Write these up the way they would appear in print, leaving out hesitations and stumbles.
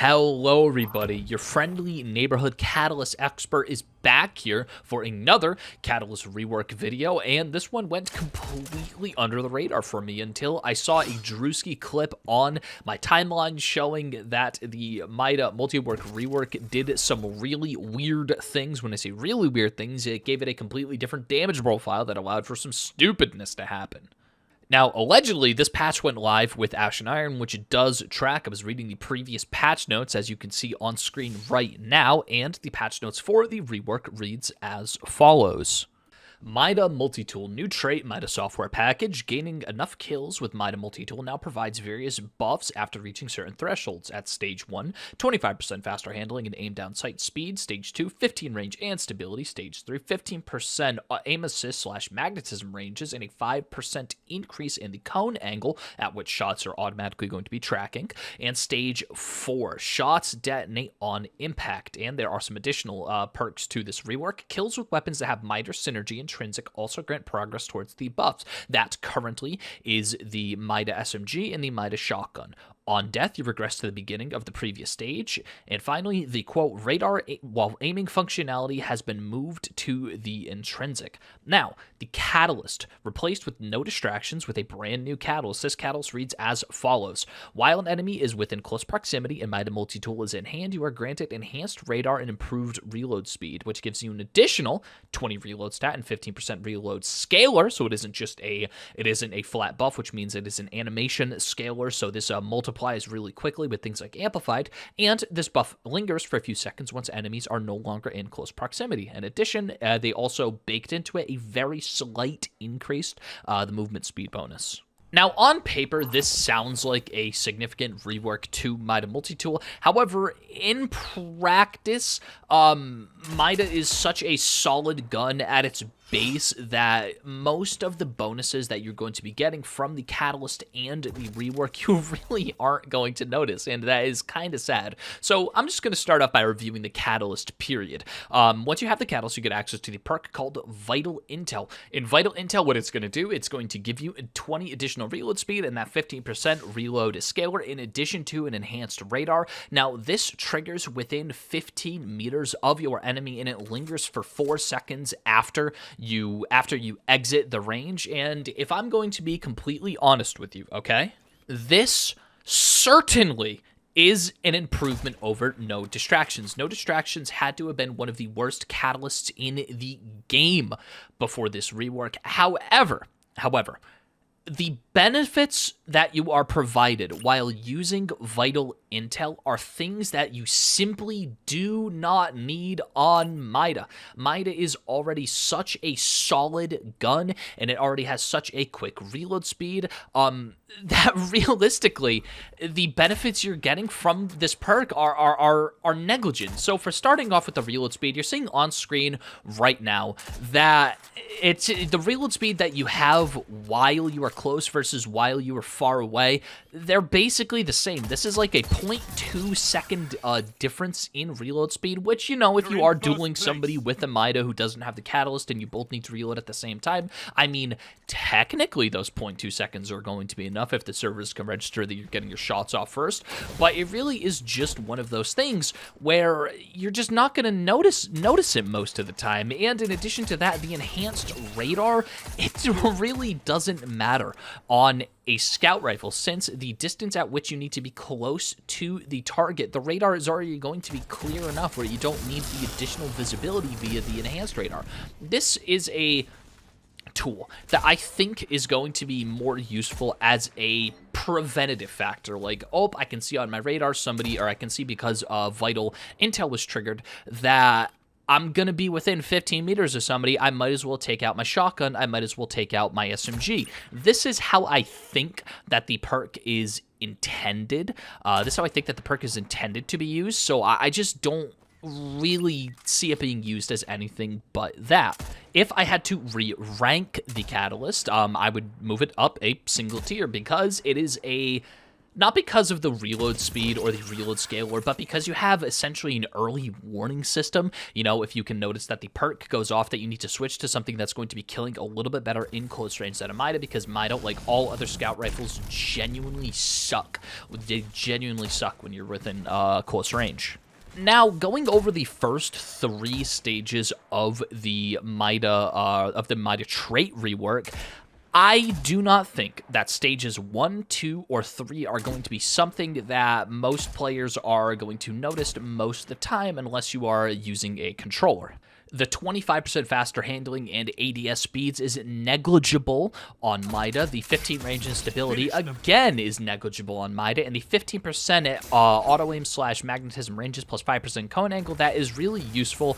Hello everybody, your friendly neighborhood Catalyst expert is back here for another Catalyst rework video, and this one went completely under the radar for me until I saw a Drewski clip on my timeline showing that the Mida multi-work rework did some really weird things. When I say really weird things, it gave it a completely different damage profile that allowed for some stupidness to happen. Now, allegedly, this patch went live with Ashen Iron, which it does track. I was reading the previous patch notes, as you can see on screen right now, and the patch notes for the rework reads as follows. Mida Multitool, new trait, Mida software package. Gaining enough kills with Mida Multitool now provides various buffs after reaching certain thresholds. At Stage 1, 25% faster handling and aim down sight speed. Stage 2, 15 range and stability. Stage 3, 15% aim assist / magnetism ranges and a 5% increase in the cone angle at which shots are automatically going to be tracking. And Stage 4, shots detonate on impact. And there are some additional perks to this rework. Kills with weapons that have Mida synergy and intrinsic also grant progress towards the buffs. That currently is the Mida SMG and the Mida shotgun. On death, you regress to the beginning of the previous stage. And finally, the quote, radar while aiming functionality has been moved to the intrinsic. Now, the catalyst, replaced with no distractions with a brand new catalyst. This catalyst reads as follows. While an enemy is within close proximity and Mida Multitool is in hand, you are granted enhanced radar and improved reload speed, which gives you an additional 20 reload stat and 15% reload scalar. So it isn't a flat buff, which means it is an animation scalar. So this multiplies really quickly with things like Amplified, and this buff lingers for a few seconds once enemies are no longer in close proximity. In addition, they also baked into it a very slight increase, the movement speed bonus. Now, on paper, this sounds like a significant rework to Mida Multitool. However, in practice, Mida is such a solid gun at its base that most of the bonuses that you're going to be getting from the Catalyst and the rework, you really aren't going to notice, and that is kind of sad. So I'm just going to start off by reviewing the Catalyst, period. Once you have the Catalyst, you get access to the perk called Vital Intel. In Vital Intel, what it's going to do, it's going to give you 20 additional reload speed and that 15% reload scalar in addition to an enhanced radar. Now, this triggers within 15 meters of your enemy, and it lingers for 4 seconds after you exit the range. And if I'm going to be completely honest with you, okay, this certainly is an improvement over No Distractions. No Distractions had to have been one of the worst catalysts in the game before this rework. However, the benefits that you are provided while using Vital Intel are things that you simply do not need on Mida. Mida is already such a solid gun, and it already has such a quick reload speed, that realistically, the benefits you're getting from this perk are negligent. So for starting off with the reload speed, you're seeing on screen right now that it's the reload speed that you have while you are close versus while you are far away. They're basically the same. This is like a 0.2 second difference in reload speed, which, you know, if you are dueling somebody with a Mida who doesn't have the Catalyst and you both need to reload at the same time, I mean, technically those 0.2 seconds are going to be enough if the servers can register that you're getting your shots off first. But it really is just one of those things where you're just not going to notice it most of the time. And in addition to that, the enhanced radar, it really doesn't matter on a scout rifle, since the distance at which you need to be close to the target, the radar is already going to be clear enough where you don't need the additional visibility via the enhanced radar. This is a tool that I think is going to be more useful as a preventative factor, like, oh, I can see on my radar somebody, or I can see because Vital Intel was triggered that I'm going to be within 15 meters of somebody. I might as well take out my shotgun. I might as well take out my SMG. This is how I think that the perk is intended. This is how I think that the perk is intended to be used. So I just don't really see it being used as anything but that. If I had to re-rank the Catalyst, I would move it up a single tier because it is a Not because of the reload speed or the reload scaler, but because you have essentially an early warning system. You know, if you can notice that the perk goes off, that you need to switch to something that's going to be killing a little bit better in close range than a Mida, because Mida, like all other scout rifles, genuinely suck. They genuinely suck when you're within close range. Now, going over the first 3 stages of the Mida trait rework, I do not think that stages 1, 2, or 3 are going to be something that most players are going to notice most of the time unless you are using a controller. The 25% faster handling and ADS speeds is negligible on Mida. The 15 range and stability, again, is negligible on Mida. And the 15% auto-aim / magnetism ranges plus 5% cone angle, that is really useful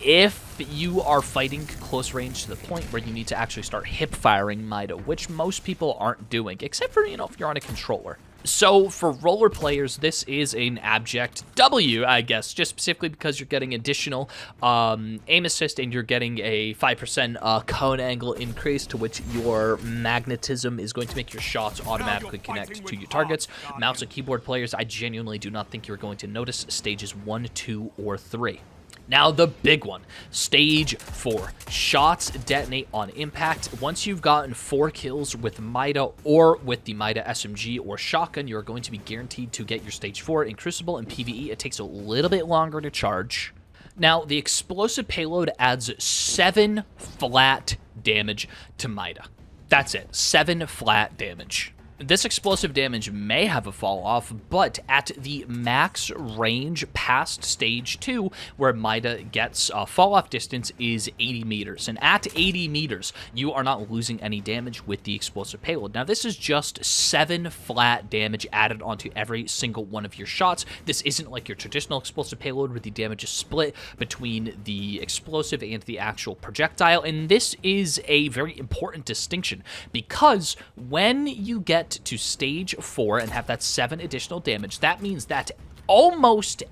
if you are fighting close range to the point where you need to actually start hip firing Mida, which most people aren't doing, except for, you know, if you're on a controller. So for roller players, this is an abject W, I guess, just specifically because you're getting additional aim assist and you're getting a 5% cone angle increase, to which your magnetism is going to make your shots automatically connect to your targets. Mouse and keyboard players, I genuinely do not think you're going to notice stages 1, 2, or 3. Now, the big one, stage 4. Shots detonate on impact. Once you've gotten 4 kills with Mida or with the Mida SMG or shotgun, you're going to be guaranteed to get your stage 4. In Crucible and PvE, it takes a little bit longer to charge. Now, the explosive payload adds 7 flat damage to Mida. That's it, 7 flat damage. This explosive damage may have a fall off, but at the max range past stage 2, where Mida gets fall off distance is 80 meters. And at 80 meters, you are not losing any damage with the explosive payload. Now, this is just 7 flat damage added onto every single one of your shots. This isn't like your traditional explosive payload where the damage is split between the explosive and the actual projectile. And this is a very important distinction, because when you get to stage 4 and have that 7 additional damage, that means that almost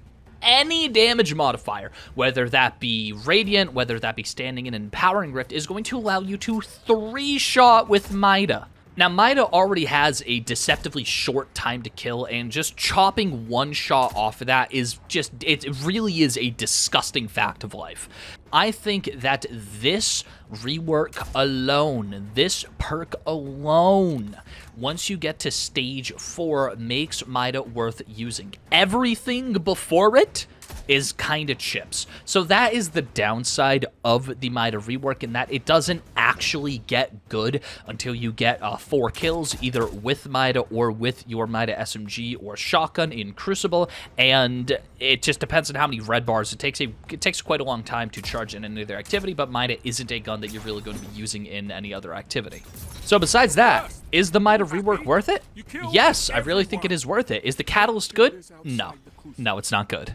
any damage modifier, whether that be Radiant, whether that be Standing In and Empowering Rift, is going to allow you to 3-shot with Mida. Now, Mida already has a deceptively short time to kill, and just chopping 1 shot off of that is just, it really is a disgusting fact of life. I think that this rework alone, this perk alone, once you get to stage 4, makes Mida worth using. Everything before it is kind of chips. So that is the downside of the Mida rework, in that it doesn't actually get good until you get 4 kills, either with Mida or with your Mida SMG or shotgun in Crucible, and it just depends on how many red bars. It takes quite a long time to charge in any other activity, but Mida isn't a gun that you're really going to be using in any other activity. So besides that, is the Mida rework worth it? Yes, I really think it is worth it. Is the catalyst good? No. No, it's not good.